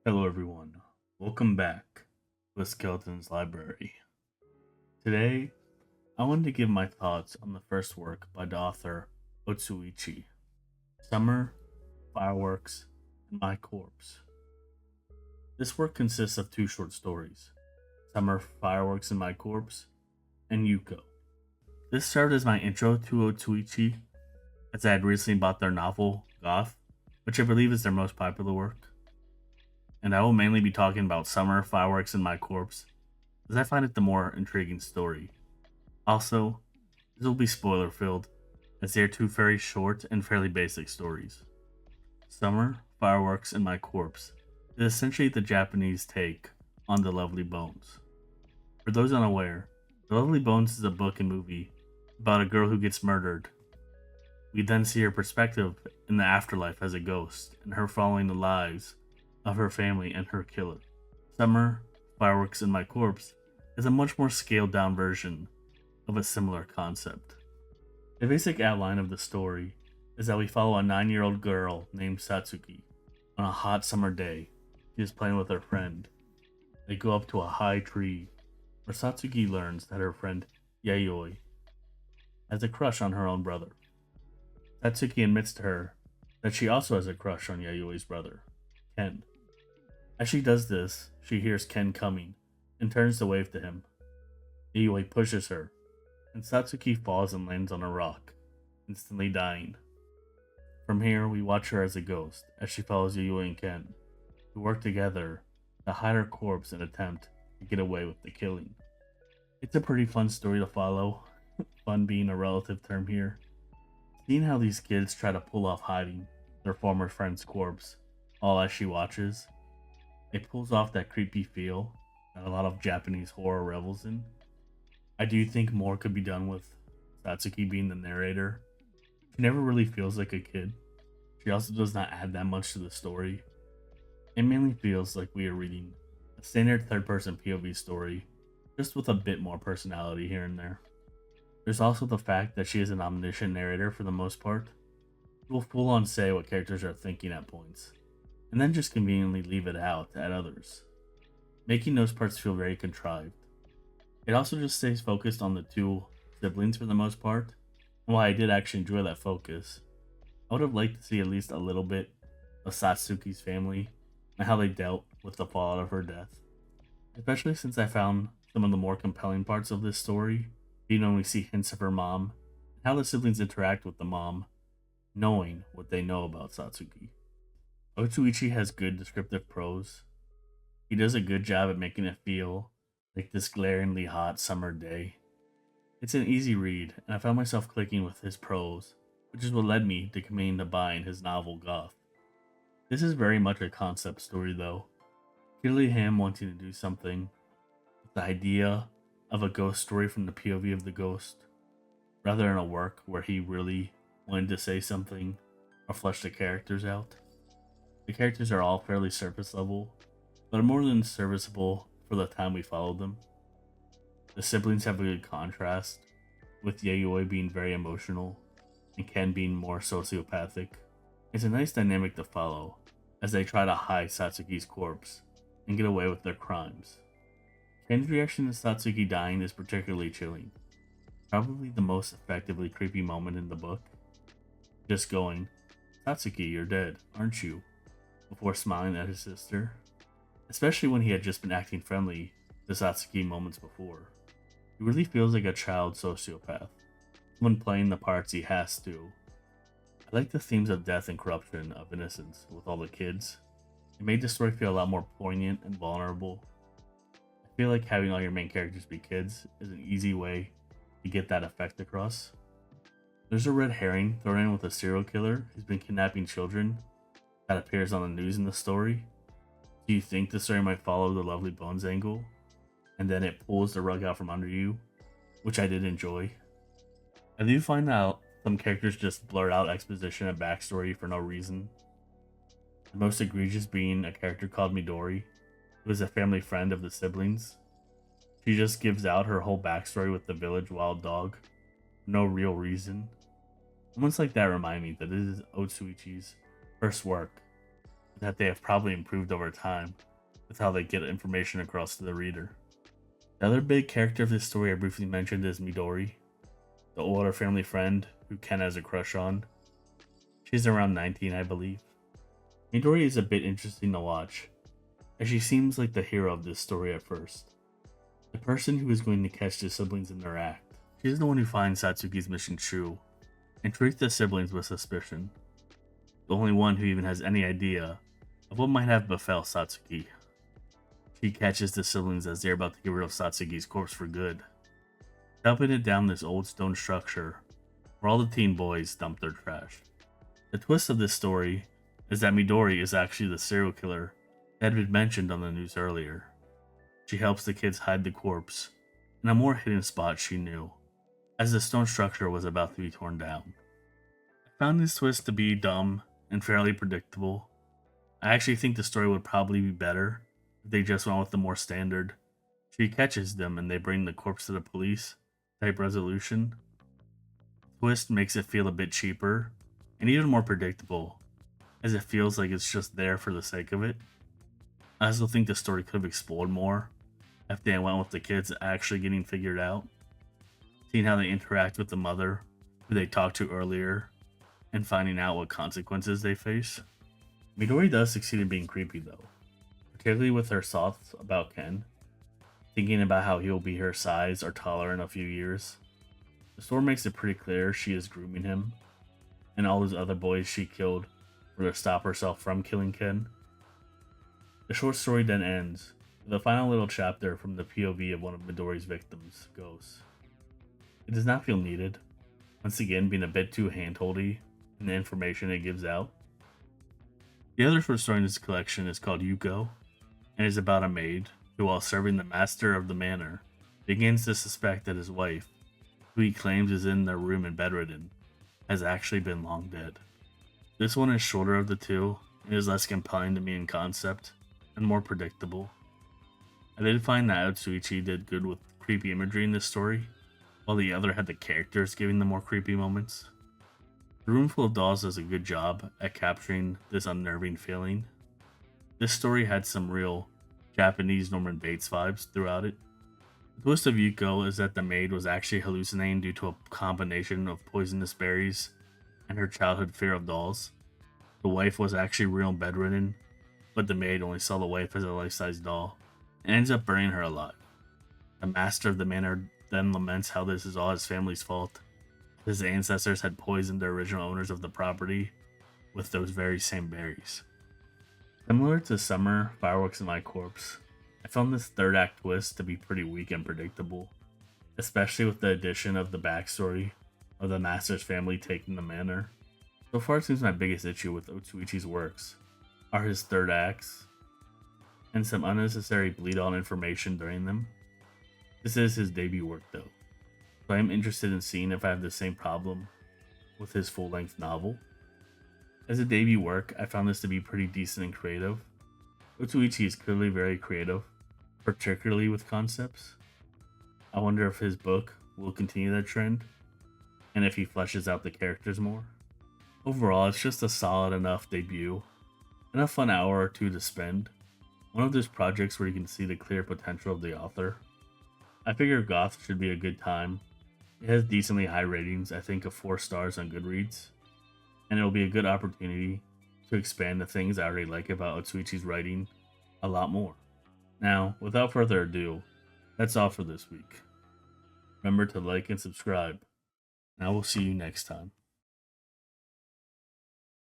Hello, everyone. Welcome back to a Skeleton's Library. Today, I wanted to give my thoughts on the first work by the author Otsuichi, Summer, Fireworks, and My Corpse. This work consists of two short stories, Summer, Fireworks, and My Corpse, and Yuko. This served as my intro to Otsuichi, as I had recently bought their novel, Goth, which I believe is their most popular work. And I will mainly be talking about Summer, Fireworks, and My Corpse, as I find it the more intriguing story. Also, this will be spoiler filled, as they are two very short and fairly basic stories. Summer, Fireworks, and My Corpse is essentially the Japanese take on The Lovely Bones. For those unaware, The Lovely Bones is a book and movie about a girl who gets murdered. We then see her perspective in the afterlife as a ghost, and her following the lives of her family and her killer. Summer, Fireworks, and My Corpse is a much more scaled down version of a similar concept. The basic outline of the story is that we follow a 9-year-old girl named Satsuki on a hot summer day. She is playing with her friend. They go up to a high tree where Satsuki learns that her friend Yayoi has a crush on her own brother. Satsuki admits to her that she also has a crush on Yayoi's brother, Ken. As she does this, she hears Ken coming and turns to wave to him. Yayoi pushes her, and Satsuki falls and lands on a rock, instantly dying. From here, we watch her as a ghost as she follows Yayoi and Ken, who work together to hide her corpse and attempt to get away with the killing. It's a pretty fun story to follow, fun being a relative term here. Seeing how these kids try to pull off hiding their former friend's corpse, all as she watches, it pulls off that creepy feel that a lot of Japanese horror revels in. I do think more could be done with Satsuki being the narrator. She never really feels like a kid. She also does not add that much to the story. It mainly feels like we are reading a standard third person POV story, just with a bit more personality here and there. There's also the fact that she is an omniscient narrator for the most part, who will full on say what characters are thinking at points, and then just conveniently leave it out at others, making those parts feel very contrived. It also just stays focused on the two siblings for the most part, and while I did actually enjoy that focus, I would have liked to see at least a little bit of Satsuki's family and how they dealt with the fallout of her death, especially since I found some of the more compelling parts of this story being when we see hints of her mom and how the siblings interact with the mom, knowing what they know about Satsuki. Otsuichi has good descriptive prose. He does a good job at making it feel like this glaringly hot summer day. It's an easy read, and I found myself clicking with his prose, which is what led me to committing to buying his novel Goth. This is very much a concept story though, clearly him wanting to do something with the idea of a ghost story from the POV of the ghost, rather than a work where he really wanted to say something or flesh the characters out. The characters are all fairly surface level, but are more than serviceable for the time we followed them. The siblings have a good contrast, with Yayoi being very emotional and Ken being more sociopathic. It's a nice dynamic to follow as they try to hide Satsuki's corpse and get away with their crimes. Ken's reaction to Satsuki dying is particularly chilling, probably the most effectively creepy moment in the book. Just going, "Satsuki, you're dead, aren't you?" before smiling at his sister, especially when he had just been acting friendly to Satsuki moments before. He really feels like a child sociopath, someone playing the parts he has to. I like the themes of death and corruption of innocence with all the kids. It made the story feel a lot more poignant and vulnerable. I feel like having all your main characters be kids is an easy way to get that effect across. There's a red herring thrown in with a serial killer who's been kidnapping children that appears on the news in the story. Do you think the story might follow the Lovely Bones angle, and then it pulls the rug out from under you, which I did enjoy? I do find that some characters just blurt out exposition and backstory for no reason. The most egregious being a character called Midori, who is a family friend of the siblings. She just gives out her whole backstory with the village wild dog, for no real reason. Moments like that remind me that this is Otsuichi's first work, with that they have probably improved over time with how they get information across to the reader. The other big character of this story I briefly mentioned is Midori, the older family friend who Ken has a crush on. She's around 19, I believe. Midori is a bit interesting to watch, as she seems like the hero of this story at first. The person who is going to catch the siblings in their act. She's the one who finds Satsuki's mission true, and treats the siblings with suspicion. The only one who even has any idea of what might have befell Satsuki. She catches the siblings as they're about to get rid of Satsuki's corpse for good, dumping it down this old stone structure where all the teen boys dump their trash. The twist of this story is that Midori is actually the serial killer that had been mentioned on the news earlier. She helps the kids hide the corpse in a more hidden spot she knew, as the stone structure was about to be torn down. I found this twist to be dumb and fairly predictable. I actually think the story would probably be better if they just went with the more standard she catches them and they bring the corpse to the police type resolution. The twist makes it feel a bit cheaper and even more predictable, as it feels like it's just there for the sake of it. I also think the story could have explored more if they went with the kids actually getting figured out, seeing how they interact with the mother who they talked to earlier, and finding out what consequences they face. Midori does succeed in being creepy though, particularly with her thoughts about Ken, thinking about how he will be her size or taller in a few years. The story makes it pretty clear she is grooming him, and all those other boys she killed were to stop herself from killing Ken. The short story then ends with a final little chapter from the POV of one of Midori's victims, Ghost. It does not feel needed, once again being a bit too handholdy in the information it gives out. The other short story in this collection is called Yuko, and is about a maid who, while serving the master of the manor, begins to suspect that his wife, who he claims is in their room and bedridden, has actually been long dead. This one is shorter of the two, and is less compelling to me in concept, and more predictable. I did find that Otsuichi did good with creepy imagery in this story, while the other had the characters giving the more creepy moments. The Room Full of Dolls does a good job at capturing this unnerving feeling. This story had some real Japanese Norman Bates vibes throughout it. The twist of Yuko is that the maid was actually hallucinating due to a combination of poisonous berries and her childhood fear of dolls. The wife was actually real and bedridden, but the maid only saw the wife as a life-size doll, and ends up burning her alive. The master of the manor then laments how this is all his family's fault. His ancestors had poisoned the original owners of the property with those very same berries. Similar to Summer, Fireworks, and My Corpse, I found this third act twist to be pretty weak and predictable, especially with the addition of the backstory of the master's family taking the manor. So far, it seems my biggest issue with Otsuichi's works are his third acts, and some unnecessary bleed-on information during them. This is his debut work though, so I am interested in seeing if I have the same problem with his full-length novel. As a debut work, I found this to be pretty decent and creative. Otsuichi is clearly very creative, particularly with concepts. I wonder if his book will continue that trend, and if he fleshes out the characters more. Overall, it's just a solid enough debut, and a fun hour or two to spend. One of those projects where you can see the clear potential of the author. I figure Goth should be a good time. It has decently high ratings, I think of 4 stars on Goodreads, and it will be a good opportunity to expand the things I already like about Otsuichi's writing a lot more. Now, without further ado, that's all for this week. Remember to like and subscribe, and I will see you next time.